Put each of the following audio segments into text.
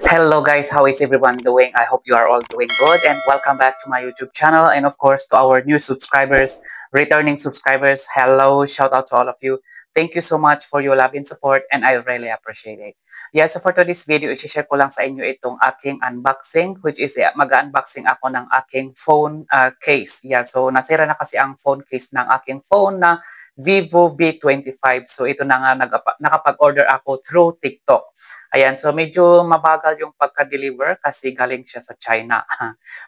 Hello guys, how is everyone doing? I hope you are all doing good and welcome back to my YouTube channel and of course to our new subscribers, returning subscribers. Hello, shout out to all of you. Thank you so much for your love and support and I really appreciate it. Yeah, so for today's video, i-share ko lang sa inyo itong aking unboxing which is mag-unboxing ako ng aking phone case. Yeah, so nasira na kasi ang phone case ng aking phone na Vivo V25. So ito na nga nakapag-order ako through TikTok. Ayan, so medyo mabagal yung pagka-deliver kasi galing siya sa China.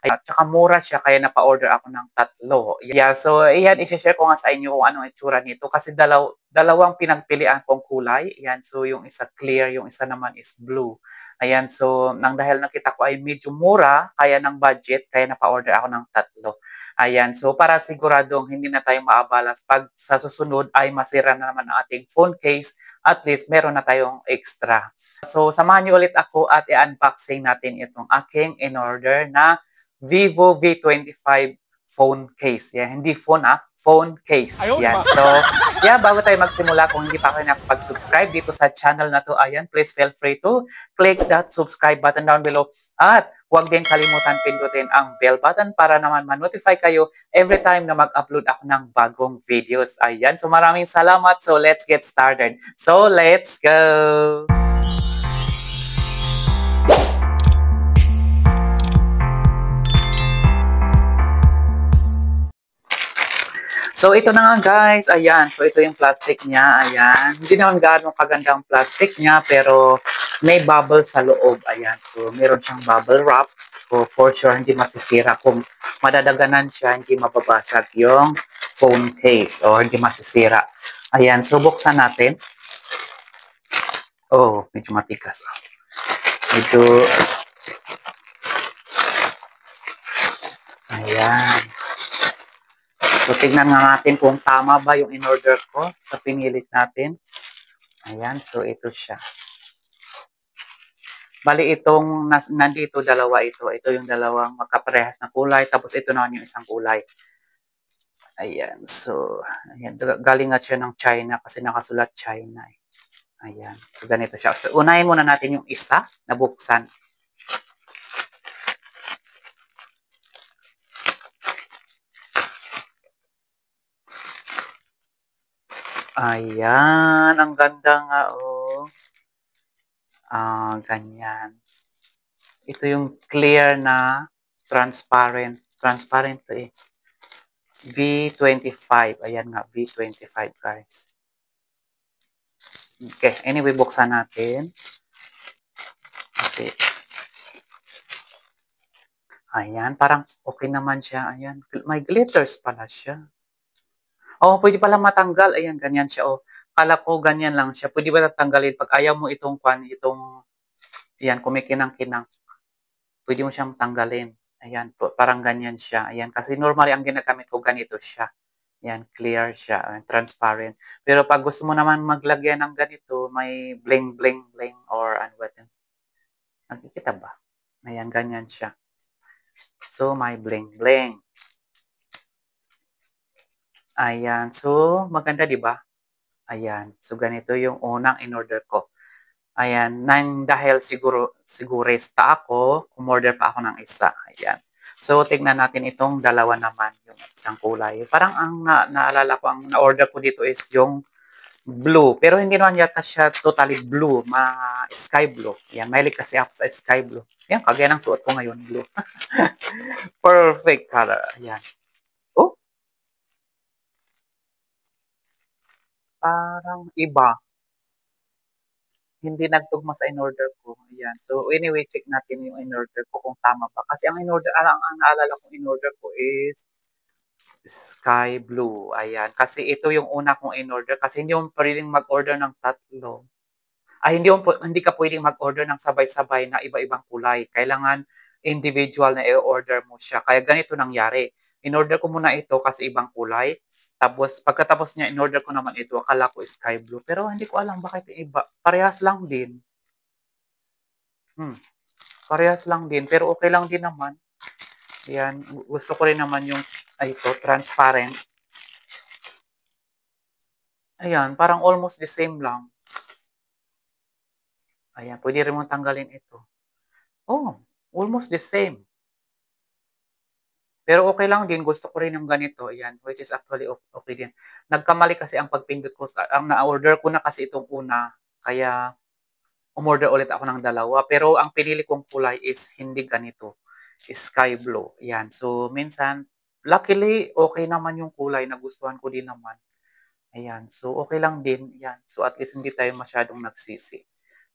At saka mura siya kaya napa-order ako ng 3. Yeah, so ayan, i-share ko nga sa inyo kung anong itsura nito kasi dalawang pinagpilian kong kulay. Ayan, so yung isa clear, yung isa naman is blue. Ayan, so nang dahil nakita ko ay medyo mura, kaya ng budget, kaya napa-order ako ng 3. Ayan, so para siguradong hindi na tayo maabala pag sa susunod ay masira na naman ang ating phone case, at least meron na tayong extra. So, samahan niyo ulit ako at i-unboxing natin itong aking in-order na Vivo V25 phone case. Yan, hindi phone phone case. Yan. So, yeah, bago tayo magsimula, kung hindi pa kayo nakapag-subscribe dito sa channel na to, ayan, please feel free to click that subscribe button down below. At huwag din kalimutan pindutin ang bell button para naman ma-notify kayo every time na mag-upload ako ng bagong videos. Ayan, so maraming salamat. So, let's get started. So, let's go! So, ito na nga guys. Ayan. So, ito yung plastic niya. Ayan. Hindi naman gaano kagandang plastic niya, pero may bubble sa loob. Ayan. So, meron siyang bubble wrap. So, for sure, hindi masisira. Kung madadaganan siya, hindi mababasag yung phone case or hindi masisira. Ayan. So, buksan natin. Oh, medyo matikas. Medyo... Ayan. So, tignan nga natin kung tama ba yung in-order ko sa pinilit natin. Ayan, so ito siya. Bali, itong nandito, dalawa ito. Ito yung dalawang magkaparehas na kulay. Tapos ito naman yung isang kulay. Ayan, so, ayan. Galing nga siya ng China kasi nakasulat China. Ayan, so ganito siya. So, unahin muna natin yung isa na buksan. Ayan, ang ganda nga, oh. Ganyan. Ito yung clear na transparent. Transparent to eh. V25. Ayan nga, V25 guys. Okay, anyway, buksan natin. Kasi, ayan, parang okay naman siya. Ayan, may glitters pala siya. Oh, pwede pala matanggal. Ayan, ganyan siya. Oh, kala ko ganyan lang siya. Pwede ba tatanggalin? Pag ayaw mo itong ayan, kumikinang-kinang. Pwede mo siyang tanggalin. Ayan, parang ganyan siya. Ayan, kasi normally ang ginagamit ko ganito siya. Ayan, clear siya, transparent. Pero pag gusto mo naman maglagyan ng ganito, may bling bling bling or ano ba 'yan? Nakikita ba? Ayan, ganyan siya. So, may bling bling. Ayan. So, maganda 'di ba? Ayan. So, ganito yung unang in-order ko. Ayan, dahil sigurista ako, umorder pa ako ng isa. Ayan. So, tignan natin itong dalawa naman, yung isang kulay. Parang ang naalala ko, ang na-order ko dito is yung blue. Pero hindi naman yata siya totally blue, sky blue. Ayan, mahilig kasi ako sa sky blue. Ayan, kagaya ng suot ko ngayon, blue. Perfect color. Ayan. Oh, parang iba. Hindi nagtugma sa in-order ko. Ayan. So, anyway, check natin yung in-order ko kung tama ba. Kasi ang in-order, ang naalala kong in-order ko is sky blue. Ayan. Kasi ito yung una kong in-order. Kasi hindi mo pwedeng mag-order ng 3. Hindi ka pwedeng mag-order ng sabay-sabay na iba-ibang kulay. Kailangan individual na i-order mo siya. Kaya ganito nangyari. In-order ko muna ito kasi ibang kulay. Tapos, pagkatapos niya, in-order ko naman ito. Akala ko sky blue. Pero hindi ko alam bakit iba. Parehas lang din. Parehas lang din. Pero okay lang din naman. Ayan. Gusto ko rin naman yung, ito, transparent. Ayan. Parang almost the same lang. Ayan. Pwede rin mong tanggalin ito. Oh, almost the same. Pero okay lang din, gusto ko rin yung ganito, ayan, which is actually okay din. Nagkamali kasi ang pagpindot ko, ang na-order ko na kasi itong una, kaya umorder ulit ako ng dalawa. Pero ang pinili kong kulay is hindi ganito, sky blue. Ayan, so minsan, luckily, okay naman yung kulay, nagustuhan ko din naman. Ayan, so okay lang din, ayan. So at least hindi tayo masyadong nagsisi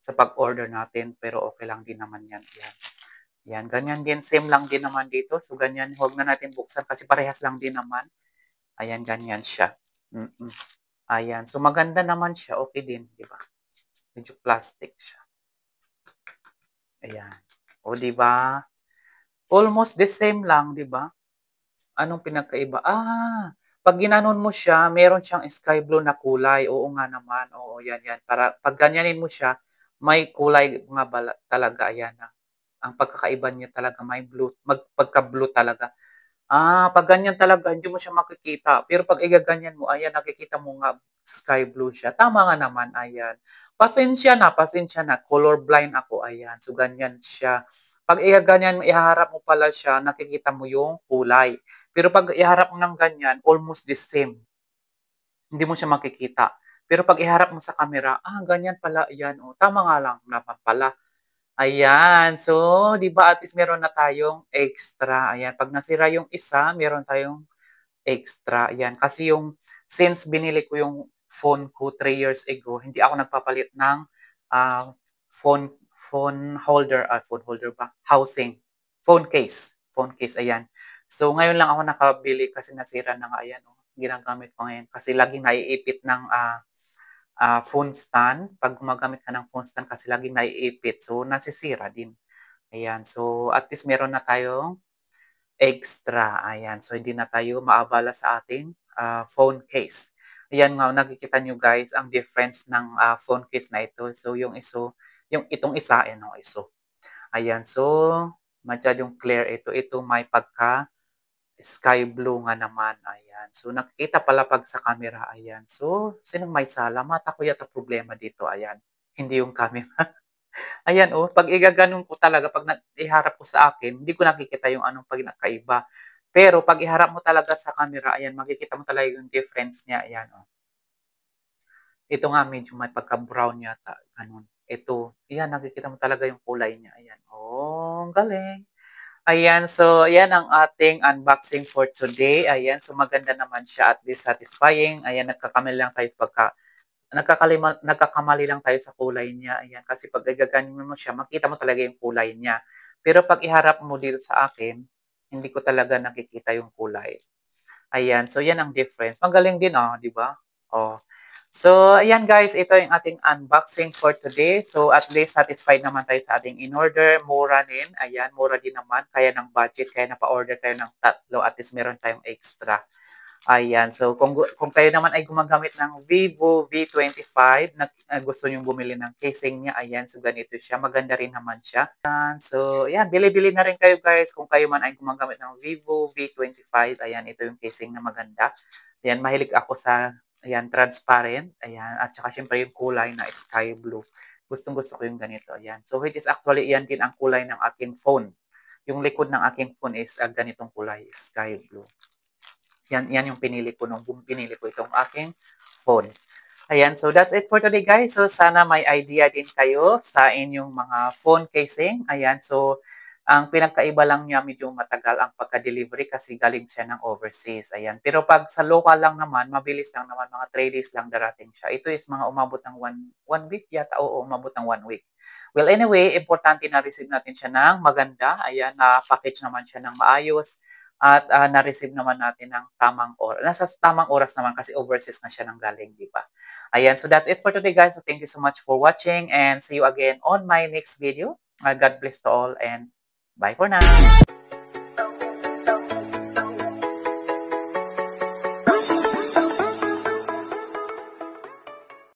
sa pag-order natin, pero okay lang din naman yan, ayan. Yan, ganyan din, same lang din naman dito. So, ganyan, huwag na natin buksan kasi parehas lang din naman. Ayan, ganyan siya. Ayan, so maganda naman siya, okay din, di ba? Medyo plastic siya. Ayan. O, di ba? Almost the same lang, di ba? Anong pinagkaiba? Pag ginanon mo siya, meron siyang sky blue na kulay. Oo nga naman. Oo, yan, yan. Para, pag ganyanin mo siya, may kulay nga talaga. Ayan na. Ang pagkakaiba niya talaga, may blue, pagka-blue talaga. 'Pag ganyan talaga hindi mo siya makikita. Pero 'pag igaganyan mo, ayan nakikita mo nga sky blue siya. Tama nga naman, ayan. Pasensya na, color blind ako, ayan. So, ganyan siya. 'Pag igaganyan mo, ihaharap mo pala siya, nakikita mo yung kulay. Pero 'pag iharap mo ng ganyan, almost the same. Hindi mo siya makikita. Pero 'pag iharap mo sa camera, ganyan pala, ayan, oh. Tama nga lang naman pala. Ayan. So, 'di ba at least meron na tayong extra, ayan. 'Pag nasira yung isa, meron tayong extra, ayan. Kasi yung since binili ko yung phone ko 3 years ago, hindi ako nagpapalit ng, ah, phone holder ba? Housing, phone case, ayan. So, ngayon lang ako nakabili kasi nasira na nga, ayan, oh, ginagamit ko ngayon kasi laging naiipit ng, phone stand. 'Pag gumagamit ka ng phone stand kasi laging naiipit, so nasisira din. Ayan, so at least meron na tayong extra, ayan. So hindi na tayo maabala sa ating, phone case. Ayan nga, nakikita niyo guys ang difference ng, phone case na ito. So yung itong isa, ayan o, ayan, so masyadong clear ito. Ito may pagka sky blue nga naman, ayan. So nakikita pala 'pag sa camera, ayan. So sinong may sala? Mata ko yata problema dito, ayan, hindi yung camera. Ayan, oh, 'pag igaganon ko talaga, 'pag iharap ko sa akin, hindi ko nakikita yung anong pinagkaiba. Pero 'pag iharap mo talaga sa camera, ayan, makikita mo talaga yung difference niya, ayan, oh. Ito nga medyo may pagka-brown yata, gano'n. Ito, ayan, nakikita mo talaga yung kulay niya, ayan. Oh, ang galing. Ayan, so ayan ang ating unboxing for today. Ayan, so maganda naman siya at least satisfying. Ayan, nagkakamali lang tayo sa kulay niya. Ayan, kasi 'pag igaganyan mo siya, makita mo talaga yung kulay niya. Pero 'pag iharap mo dito sa akin, hindi ko talaga nakikita yung kulay. Ayan, so 'yan ang difference. Magaling din, 'di ba? Oh. So, ayan guys, ito yung ating unboxing for today. So, at least satisfied naman tayo sa ating in-order. Mura din. Ayan, mura din naman. Kaya ng budget, kaya napa-order tayo ng tatlo. At least meron tayong extra. Ayan. So, kung kayo naman ay gumagamit ng Vivo V25, gusto nyong bumili ng casing niya, ayan. So, ganito siya. Maganda rin naman siya. Ayan. So, ayan. Bili-bili na rin kayo guys. Kung kayo man ay gumagamit ng Vivo V25, ayan. Ito yung casing na maganda. Ayan. Mahilig ako sa, ayan, transparent. Ayan. At saka syempre yung kulay na sky blue. Gustong-gusto ko yung ganito. Ayan. So, which is actually, iyan din ang kulay ng aking phone. Yung likod ng aking phone is ganitong kulay, sky blue. Yan yung pinili ko nung pinili ko itong aking phone. Ayan, so that's it for today guys. So sana may idea din kayo sa inyong mga phone casing. Ayan, so ang pinagkaiba lang niya medyo matagal ang pagka-delivery kasi galing siya ng overseas. Ayan, pero pag sa local lang naman, mabilis lang naman, mga 3 days lang darating siya. Ito is mga umabot ng one week yata. Oo, umabot ng 1 week. Well, anyway, importante na receive natin siya ng maganda. Ayan, na-package naman siya ng maayos. At na-receive naman natin ng tamang oras. Nasa tamang oras naman kasi overseas na siya nang galing, di ba? Ayan, so that's it for today guys. So thank you so much for watching and see you again on my next video. God bless to all and bye for now.